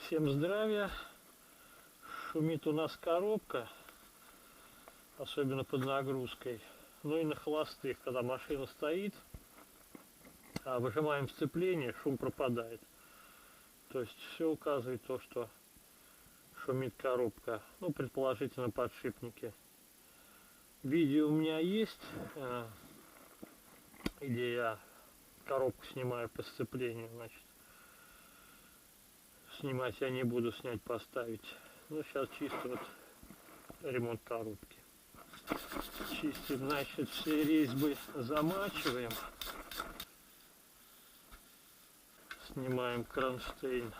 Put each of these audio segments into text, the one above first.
Всем здравия. Шумит у нас коробка, особенно под нагрузкой. Ну и на холостых, когда машина стоит, а выжимаем сцепление, шум пропадает. То есть все указывает то, что шумит коробка. Ну, предположительно, подшипники. Видео у меня есть, где я коробку снимаю по сцеплению, значит. Снимать я не буду, снять поставить. Ну, сейчас чисто вот ремонт коробки. Чистим, значит, все резьбы замачиваем. Снимаем кронштейн.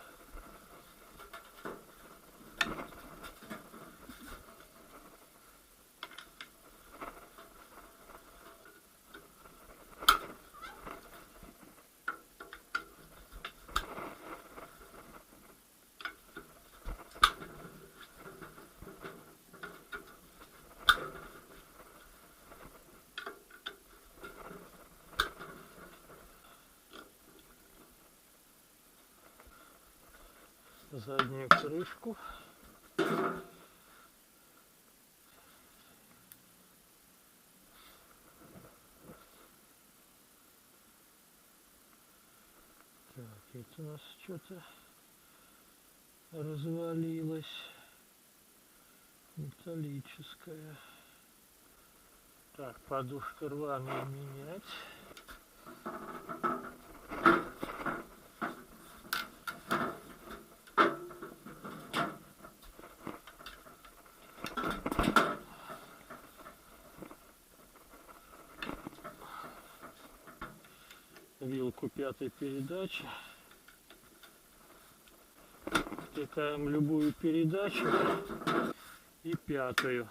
Заднюю крышку. Так, это у нас что-то развалилось. Металлическая. Так, подушка рваная менять. Вилку пятой передачи. Втыкаем любую передачу и пятую.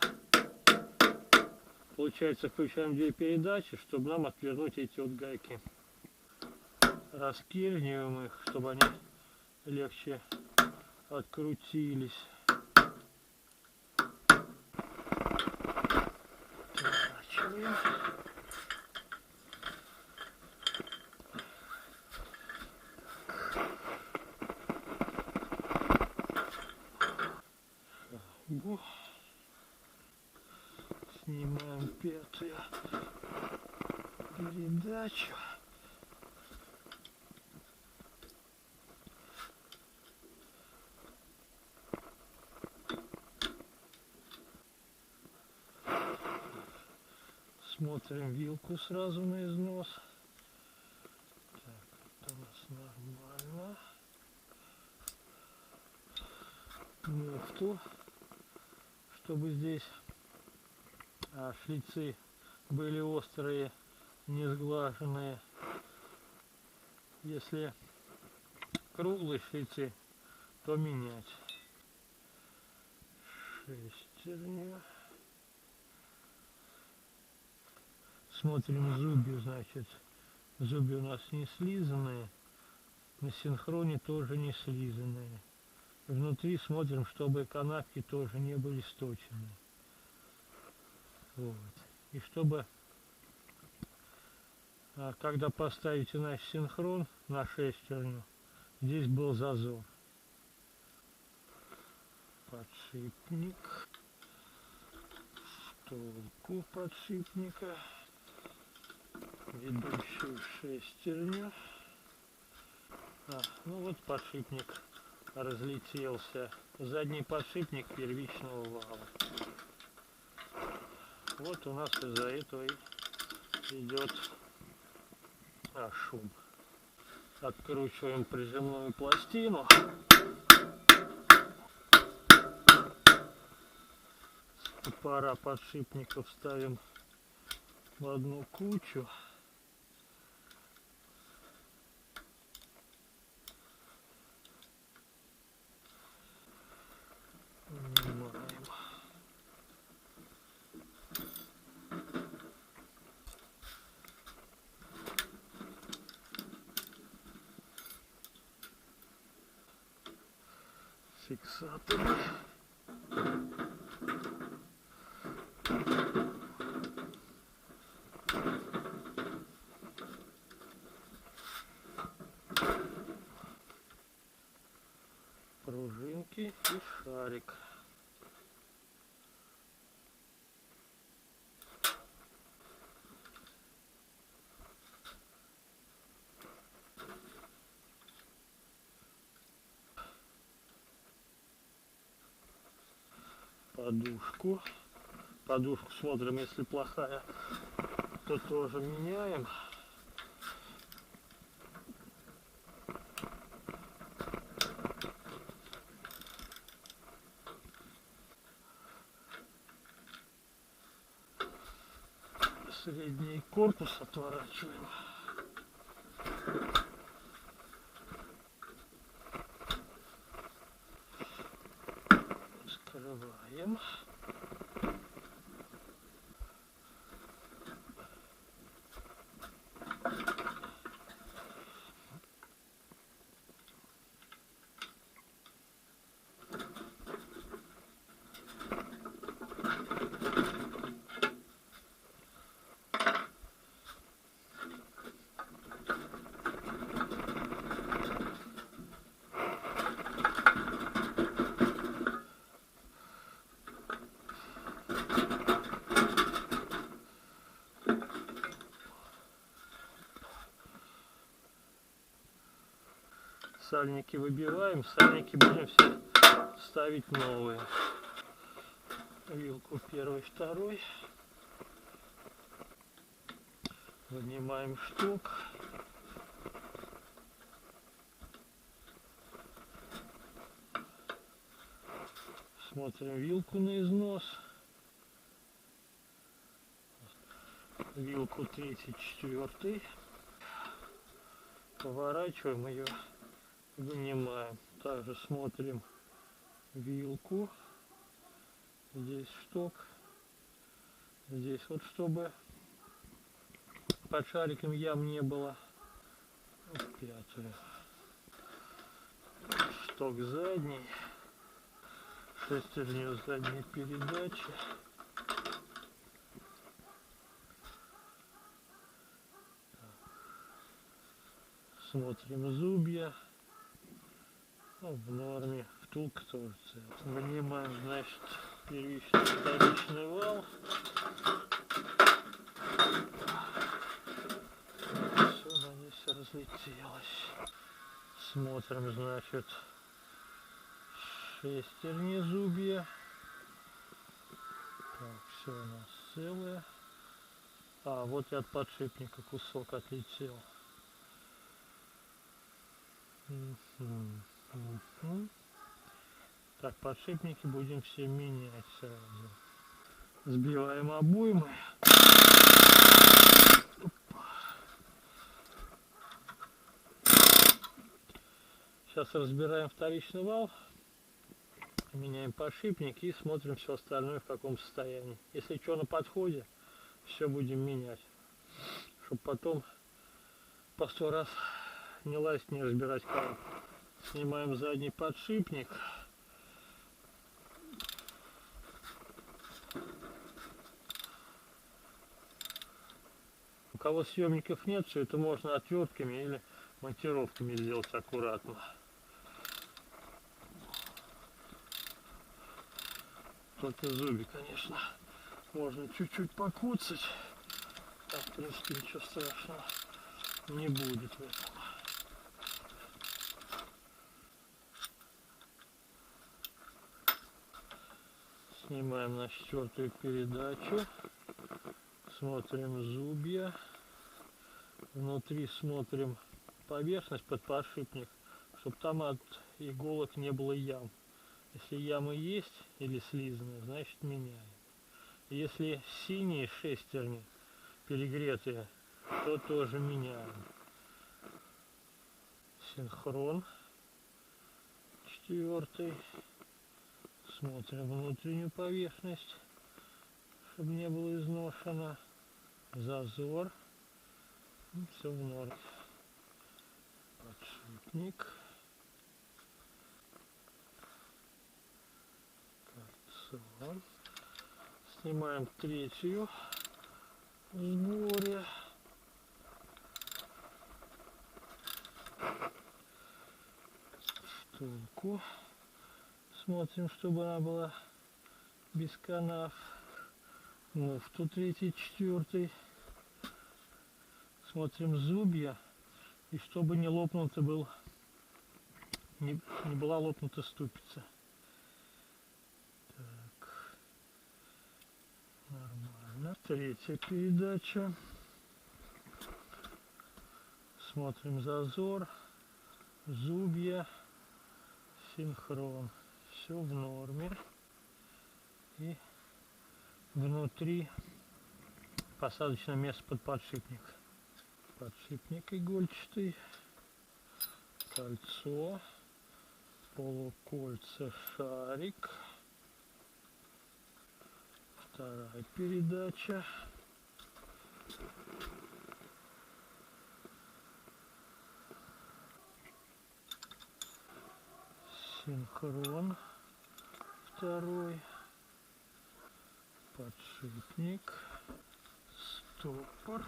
Получается, включаем две передачи, чтобы нам отвернуть эти вот гайки. Раскирниваем их, чтобы они легче открутились. Поворачиваем. Снимаем пятую передачу. Смотрим вилку сразу на износ. Так, это у нас нормально. Муфту, чтобы здесь шлицы были острые, не сглаженные. Если круглые шлицы, то менять. Шестерню. Смотрим зубья, значит. Зубья у нас не слизанные. На синхроне тоже не слизанные. Внутри смотрим, чтобы канавки тоже не были сточены. Вот. И чтобы, когда поставите наш синхрон на шестерню, здесь был зазор. Подшипник. Втулку подшипника. Ведущую шестерню. Ну вот подшипник разлетелся. Задний подшипник первичного вала. Вот у нас из-за этого идет шум. Откручиваем прижимную пластину. Пара подшипников ставим в одну кучу. Вынимаем. Фиксаторы. пружинки и шарик. Подушку. Подушку смотрим, если плохая, то тоже меняем. Средний корпус отворачиваем. Скрываем. Сальники выбиваем, сальники будем все ставить новые. Вилку первый, второй. Вынимаем штук. Смотрим вилку на износ. Вилку третий, четвертый. Поворачиваем ее. Вынимаем. Также смотрим вилку. Здесь шток. Здесь вот, чтобы под шариком ям не было. Вот пятую. Шток задний. Шестерню задней передачи. Смотрим зубья. Ну, в норме. Втулка тоже целая. Вынимаем, значит, первичный, вторичный вал. Все, на ней все разлетелось. Смотрим, значит, шестерни зубья. Так, все у нас целое. А, вот и от подшипника кусок отлетел. Так, подшипники будем все менять сразу. Сбиваем обоймы. Сейчас разбираем вторичный вал, меняем подшипник и смотрим все остальное в каком состоянии. Если что на подходе, все будем менять, чтобы потом по 100 раз не лазить, не разбирать коробку. Снимаем задний подшипник. У кого съемников нет, все это можно отвертками или монтировками сделать аккуратно. Только зубы, конечно, можно чуть-чуть покуцать. Так, в принципе, ничего страшного не будет в этом. Снимаем на 4-ю передачу. Смотрим зубья. Внутри смотрим поверхность под подшипник, чтобы там от иголок не было ям. Если ямы есть или слизанные, значит меняем. Если синие шестерни перегретые, то тоже меняем. Синхрон 4-й. Смотрим внутреннюю поверхность, чтобы не было изношено. Зазор. Все в норме. Подшипник. Кольцо. Снимаем 3-ю в сборе. Втулку. Смотрим, чтобы она была без канав. Муфту 3-й, 4-й. Смотрим зубья. И чтобы не лопнуто был, не была лопнута ступица. Так. Нормально. 3-я передача. Смотрим зазор, зубья, синхрон. Все в норме. И внутри посадочное место под подшипник. Подшипник игольчатый, кольцо, полукольца, шарик. Вторая передача. Синхрон. Второй. Подшипник. Стопор.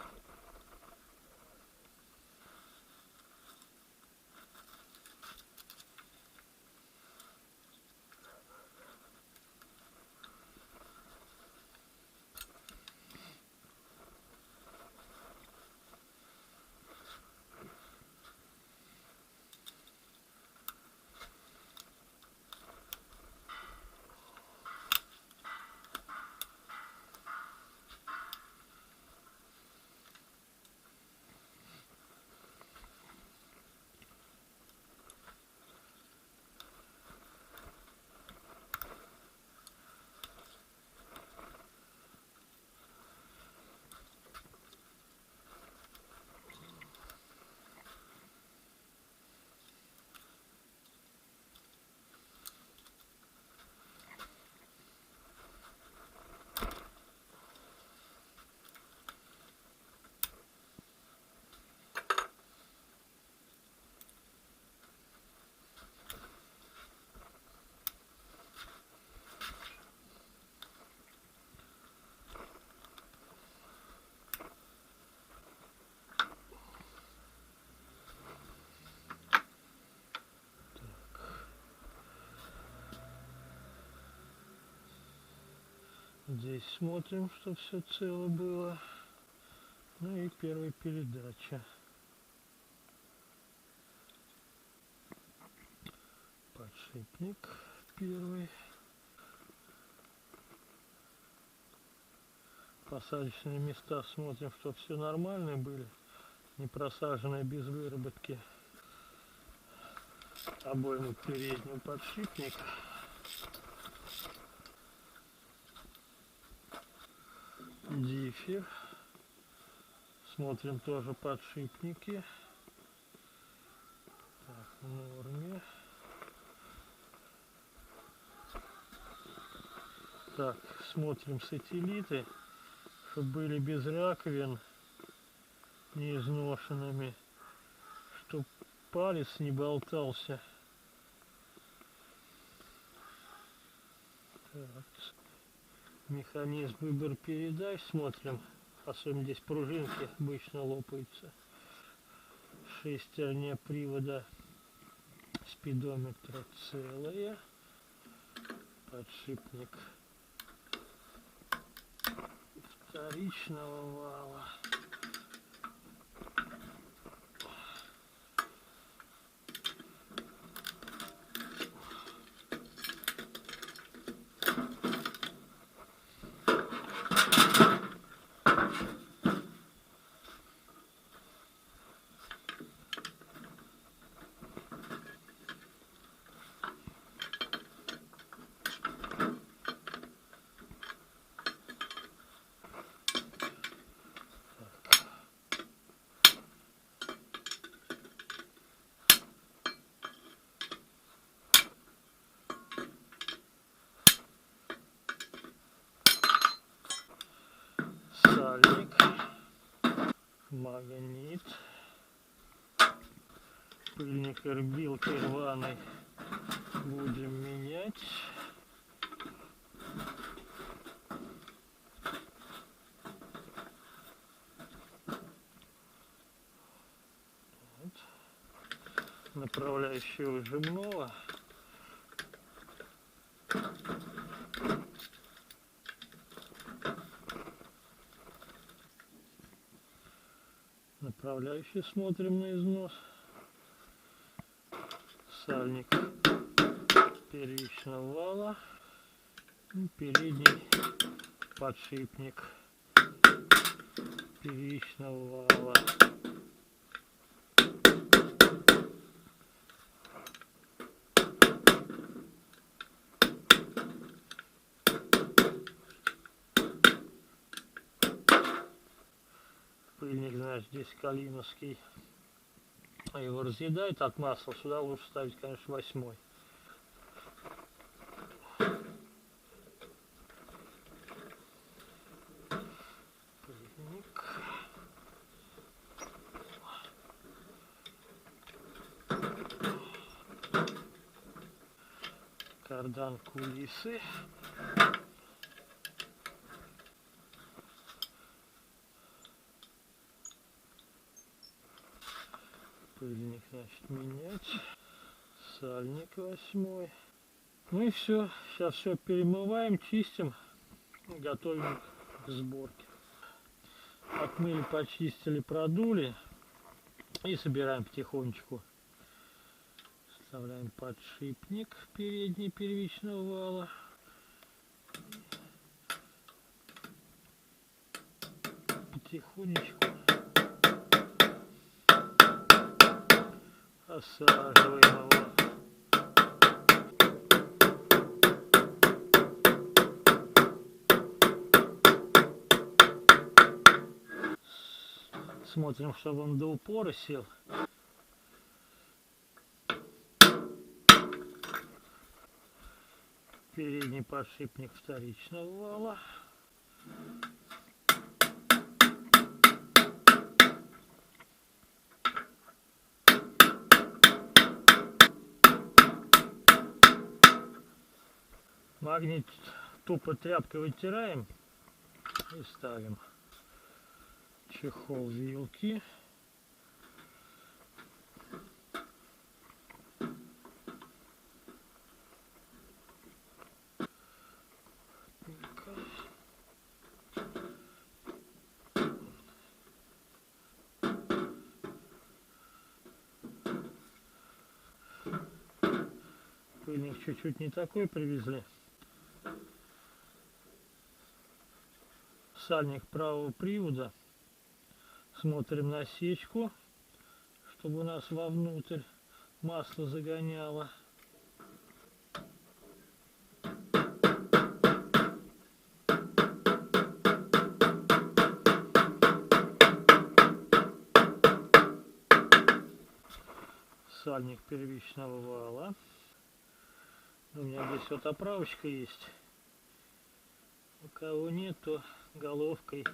Здесь смотрим, что все цело было. Ну и первая передача. Подшипник первый. Посадочные места смотрим, чтобы все нормальные были. Не просаженные без выработки. Обойму переднего подшипника. Диффер. Смотрим тоже подшипники. Так, в норме. Так, смотрим сателлиты, чтобы были без раковин, не изношенными, чтобы палец не болтался. Так. Механизм выбор передач смотрим, особенно здесь пружинки обычно лопаются. Шестерня привода спидометра целая. Подшипник вторичного вала. Сальник, магнит, пыльник эрбилки рваный будем менять. Вот. Направляющего выжимного. Направляющий смотрим на износ. Сальник первичного вала. И передний подшипник первичного вала. Пыльник, значит, здесь калиновский. Его разъедает от масла. Сюда лучше ставить, конечно, 8-й. Пыльник. Кардан кулисы. Пыльник, значит, менять. Сальник 8-й. Ну и все. Сейчас все перемываем, чистим. Готовим к сборке. Отмыли, почистили, продули. И собираем потихонечку. Вставляем подшипник передний первичного вала. Потихонечку осаживаем его. Смотрим, чтобы он до упора сел. Передний подшипник вторичного вала. Магнит тупо тряпкой вытираем и ставим. Чехол вилки. Пыльник чуть-чуть не такой привезли. Сальник правого привода. Смотрим насечку, чтобы у нас вовнутрь масло загоняло. Сальник первичного вала. У меня здесь вот оправочка есть. У кого нет, то головкой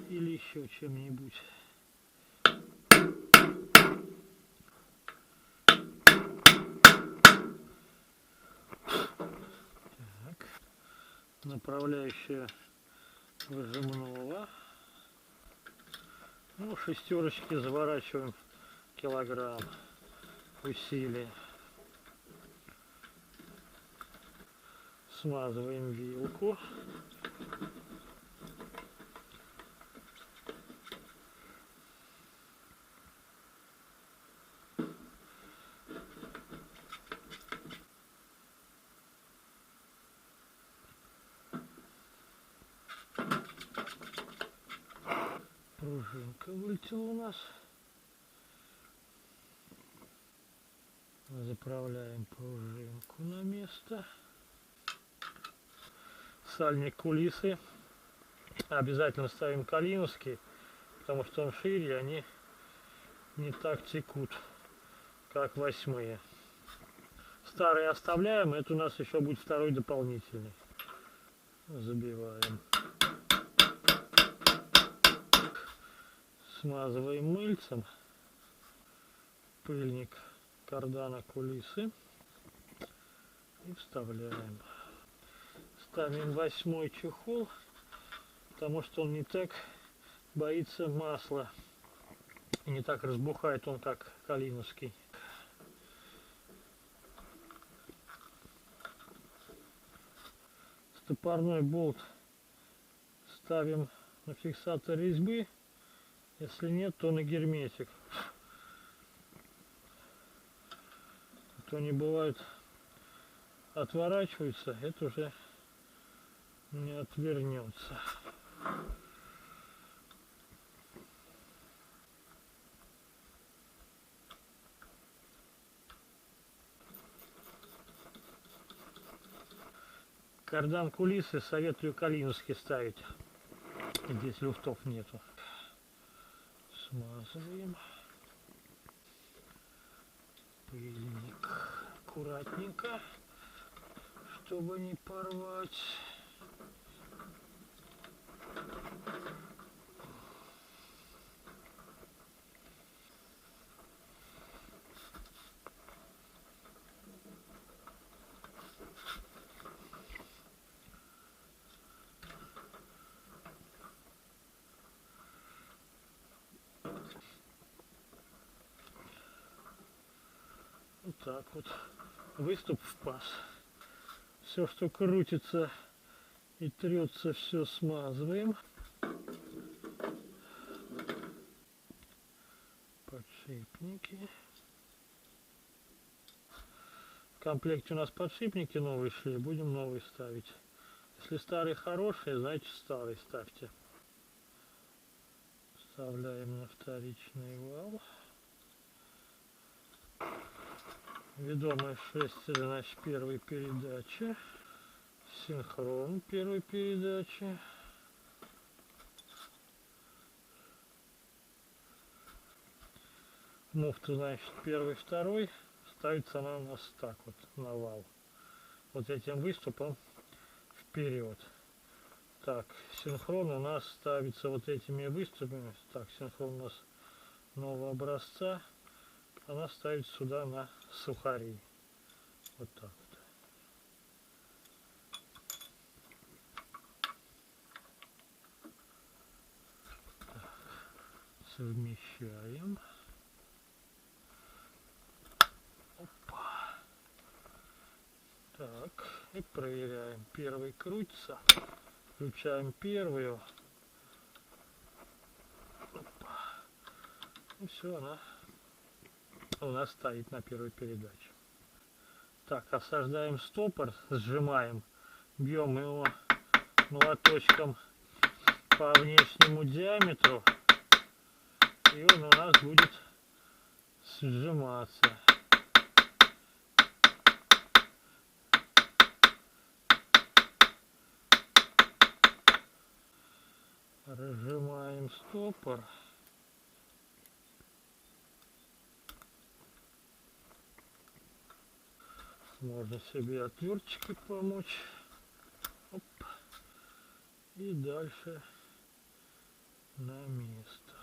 или еще чем-нибудь. Так. Направляющая выжимного. Ну, шестерочки заворачиваем килограмм усилия. Смазываем вилку. Пружинка вылетела у нас. Заправляем пружинку на место. Сальник кулисы. Обязательно ставим калиновский, потому что он шире, они не так текут, как 8-е. Старый оставляем, это у нас еще будет второй дополнительный. Забиваем. Смазываем мыльцем. Пыльник кардана кулисы. И вставляем. Ставим 8-й чехол, потому что он не так боится масла. И не так разбухает он, как калиновский. Стопорной болт ставим на фиксатор резьбы Если нет, то на герметик. А то не бывает, отворачивается, это уже не отвернется. Кардан кулисы советую калиновский ставить. Здесь люфтов нету. Смазываем. Пыльник аккуратненько, чтобы не порвать. Вот так вот. Выступ в паз. Все, что крутится и трется, все смазываем. Подшипники. В комплекте у нас подшипники новые шли, будем новые ставить. Если старые хорошие, значит старые ставьте. Вставляем на вторичный вал. Ведомая шестерня, значит, первой передачи. Синхрон первой передачи. Муфта, значит, первый, второй. Ставится она у нас так вот на вал. Вот этим выступом вперед. Так, синхрон у нас ставится вот этими выступами. Так, синхрон у нас нового образца. Она ставится сюда на сухари. Вот так вот. Так, совмещаем. Опа. Так, и проверяем. Первый крутится. Включаем первую. Опа. И все, она у нас стоит на первой передаче. Так, осаждаем стопор, сжимаем, бьем его молоточком по внешнему диаметру, и он у нас будет сжиматься. Разжимаем стопор. Можно себе отверточкой помочь. Оп. И дальше на место.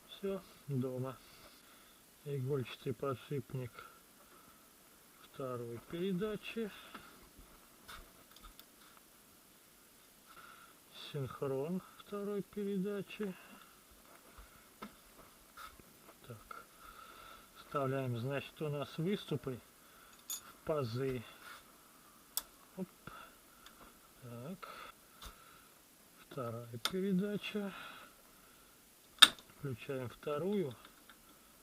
Все, дома. Игольчатый подшипник второй передачи. Синхрон второй передачи. Так. Вставляем, значит, у нас выступы в пазы. Оп. Так. Вторая передача. Включаем вторую.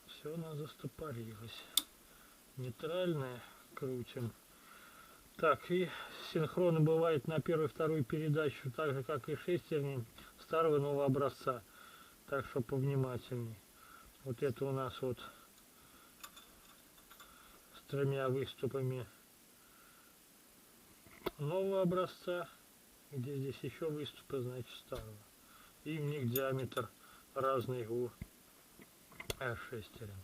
Все, она застопорилась. Нейтральная. Крутим. Так, и синхроны бывает на первую и вторую передачу, так же как и шестерни старого и нового образца. Так что повнимательней. Вот это у нас вот с тремя выступами нового образца, где здесь еще выступы, значит, старого. И у них диаметр разный у шестерен.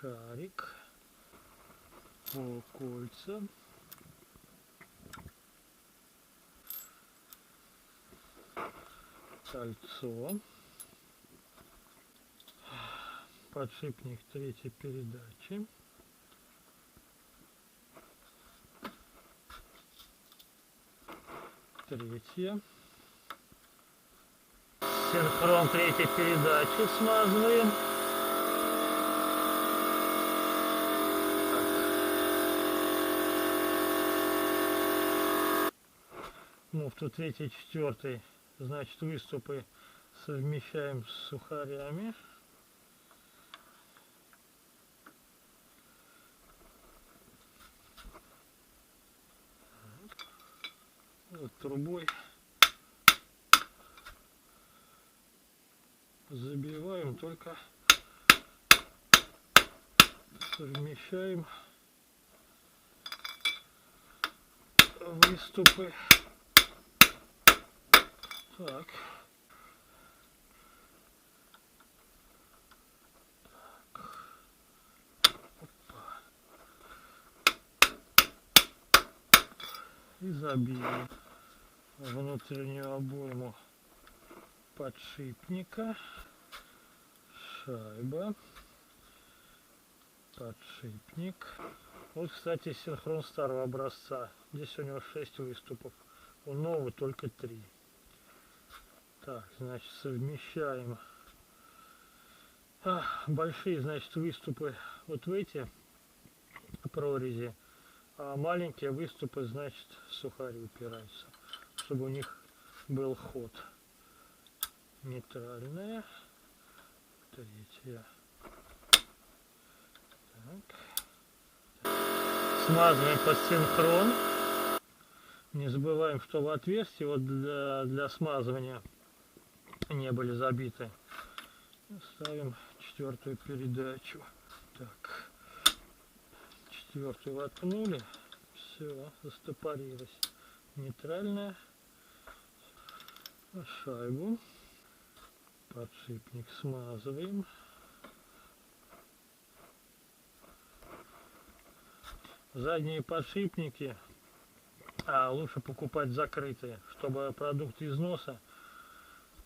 Шарик по кольцам. Кольцо. Подшипник третьей передачи. Третья. Синхрон третьей передачи смазываем. Муфту третий, четвертый, значит, выступы совмещаем с сухарями. Вот трубой забиваем, только совмещаем выступы. Так. И забили внутреннюю обойму подшипника, шайба, подшипник. Вот, кстати, синхрон старого образца. Здесь у него 6 выступов, у нового только 3. Так, значит, совмещаем большие, значит, выступы вот в эти прорези, а маленькие выступы, значит, в сухари упираются, чтобы у них был ход. Нейтральная, третья. Так. Смазываем под синхрон. Не забываем, что в отверстии вот для смазывания не были забиты. Ставим четвертую передачу. Так, четвертую воткнули, все, застопорилось. Нейтральная, шайбу, подшипник смазываем. Задние подшипники лучше покупать закрытые, чтобы продукты износа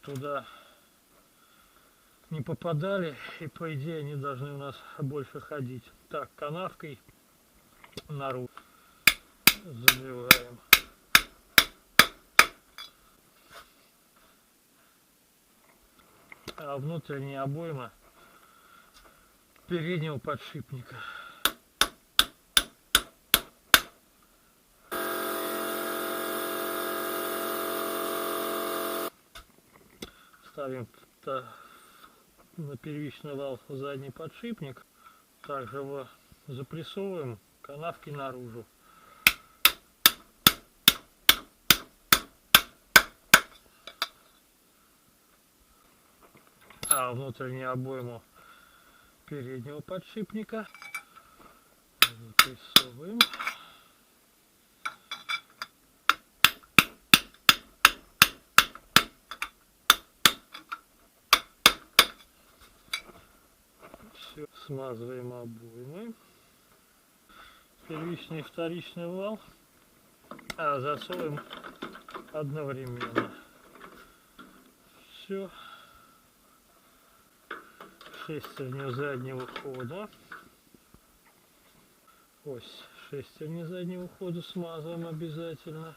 туда не попадали, и по идее они должны у нас больше ходить. Так, канавкой наружу забиваем. А внутренняя обойма переднего подшипника. Ставим на первичный вал задний подшипник. Также его запрессовываем, канавки наружу. А внутреннюю обойму переднего подшипника запрессовываем. Все, смазываем обоймы. Первичный и вторичный вал засовываем одновременно. Все. Шестерню заднего хода. Ось шестерни заднего хода смазываем обязательно.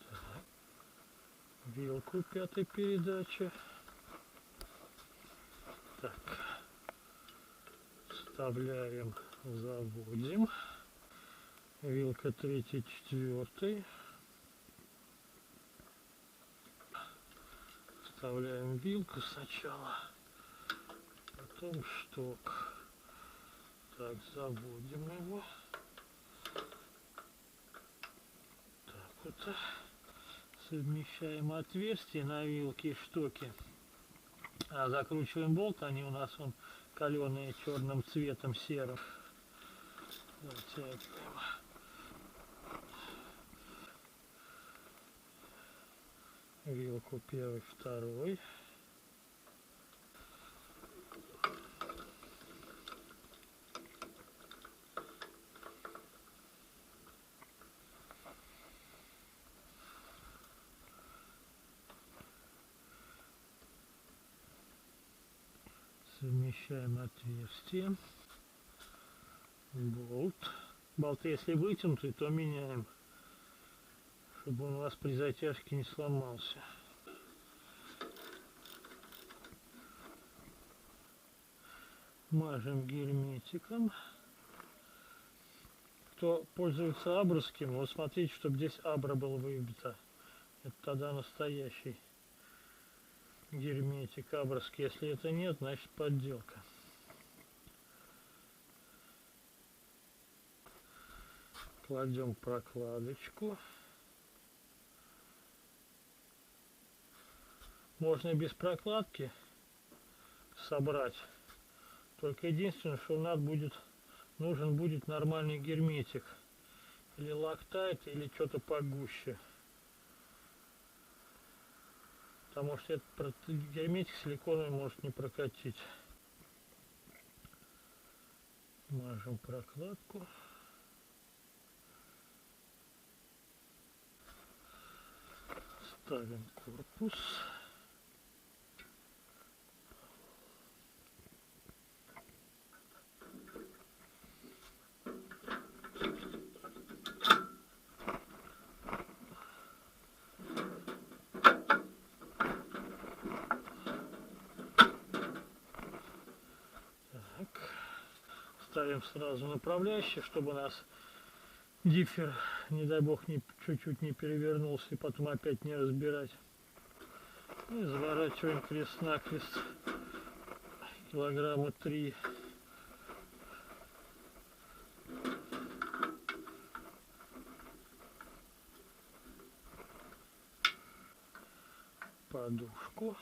Так. Вилку пятой передачи. Так. Вставляем, заводим. Вилка третий, четвертый. Вставляем вилку сначала, потом шток. Так, заводим его. Так вот. Совмещаем отверстия на вилке и штоке. Закручиваем болт, они у нас вон каленые черным цветом, серым. Затягиваем. Вилку первый, второй. Совмещаем отверстие. болт. Болты если вытянуты, то меняем, чтобы он у вас при затяжке не сломался. Мажем герметиком. Кто пользуется абровским, вот смотрите, чтобы здесь абра была выбита. Это тогда настоящий герметик абровский. Если это нет, значит подделка. Кладем прокладочку. Можно и без прокладки собрать. Только единственное, что нужен будет нормальный герметик. Или лактайт, или что-то погуще. Потому что этот герметик силиконовый может не прокатить. Мажем прокладку. Ставим корпус. Ставим сразу направляющий, чтобы у нас диффер, не дай бог, чуть-чуть не перевернулся и потом опять не разбирать. И заворачиваем крест-накрест килограмма 3. Подушку.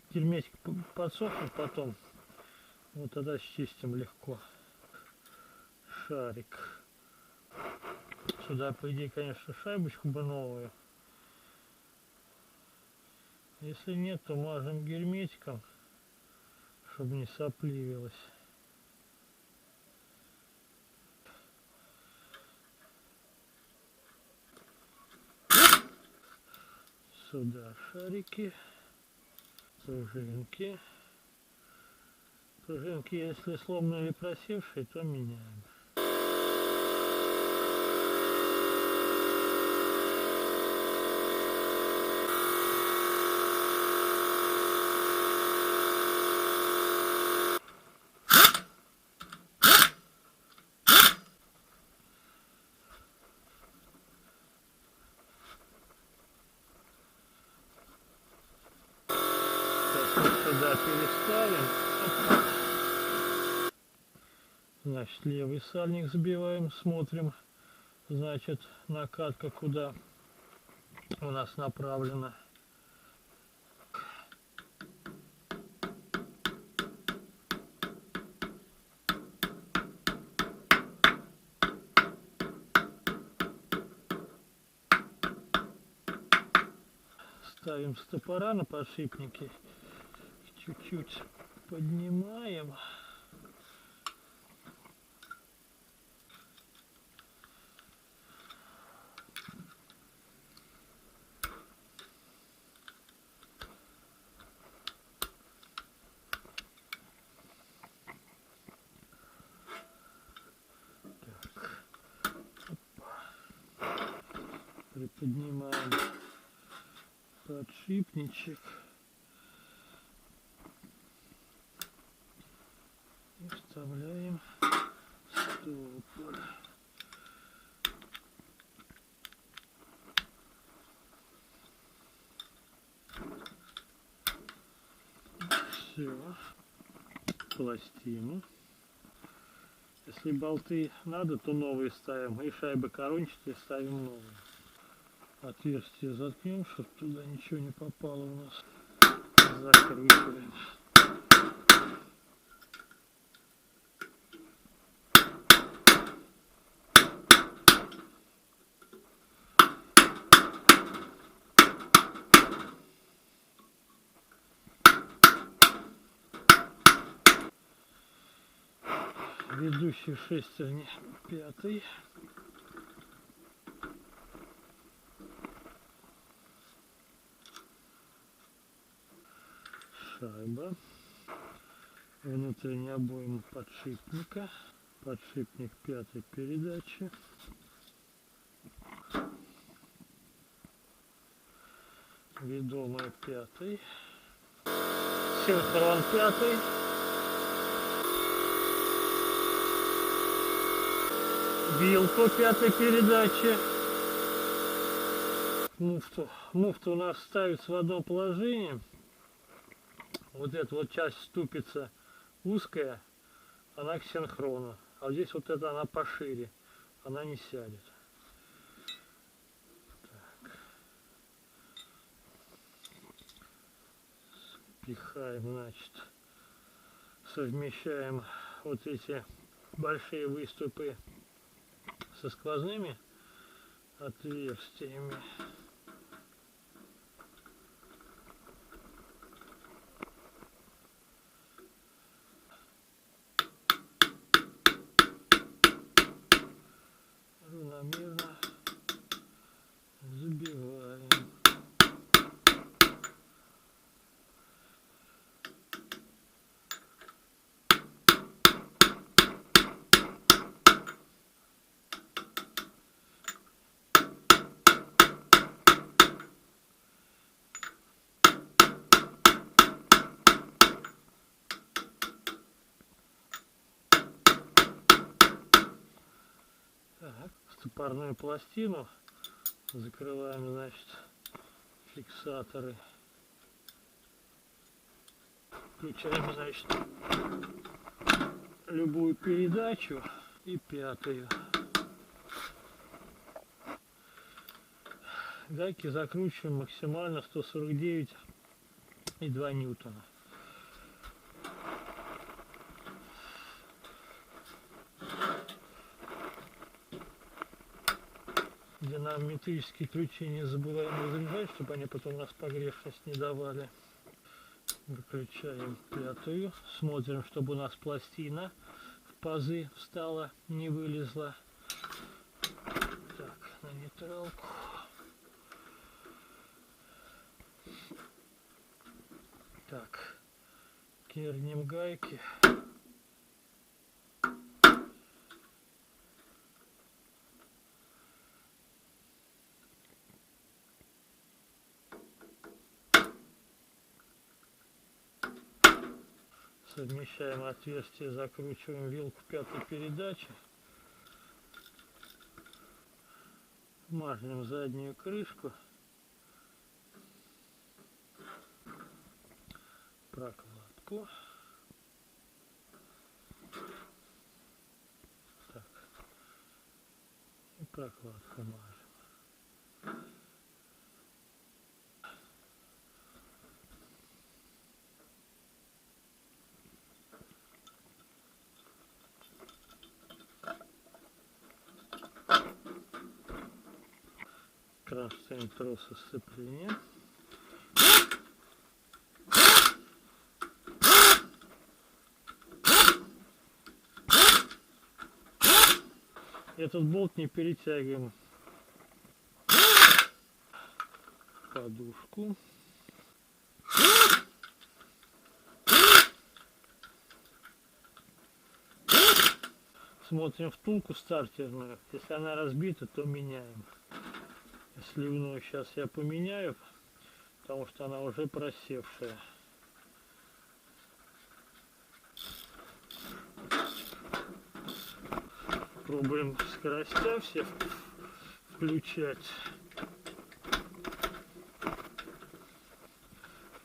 Герметик подсохнет потом, вот тогда счистим легко. Шарик. Сюда, по идее, конечно, шайбочку бы новую. Если нет, то мажем герметиком, чтобы не сопливилось. Сюда шарики. Пружинки. Пружинки, если сломанные или просевшие, то меняем. Сюда переставим. Значит, левый сальник забиваем, смотрим, значит, накатка куда у нас направлена. Ставим стопора на подшипники. Чуть-чуть поднимаем. Приподнимаем подшипничек. И вставляем стопор. Все. Пластину. Если болты надо, то новые ставим. И шайбы корончатые ставим новые. Отверстие заткнем, чтобы туда ничего не попало у нас. Закручиваем. Ведущий шестерни пятый. Шайба. Внутренняя обойма подшипника. Подшипник пятой передачи. Ведомая пятый. Синхрон пятый. Вилка пятой передачи. Муфта у нас ставится в одном положении. Вот эта вот часть ступица узкая, она к синхрону. А здесь вот эта она пошире, она не сядет. Так. Пихаем, значит, совмещаем вот эти большие выступы со сквозными отверстиями. Равномерно забиваем. Так, стопорную пластину закрываем, значит, фиксаторы. Включаем, значит, любую передачу и пятую. Гайки закручиваем максимально 149,2 ньютона. Динамометрические ключи не забываем разряжать, чтобы они потом у нас погрешность не давали. Выключаем пятую. Смотрим, чтобы у нас пластина в пазы встала, не вылезла. Так, на нейтралку. Так, кернем гайки. Совмещаем отверстие, закручиваем вилку пятой передачи. Мажем заднюю крышку. Прокладку. Так. И прокладку мажем. Кронштейн троса сцепления. Этот болт не перетягиваем. Подушку. Смотрим втулку стартерную. Если она разбита, то меняем. Сливную сейчас я поменяю, потому что она уже просевшая. Пробуем скоростя все включать.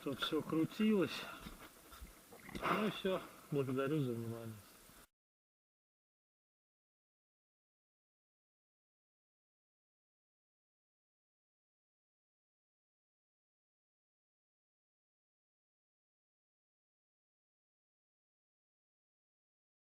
Тут все крутилось. Ну и все. Благодарю за внимание.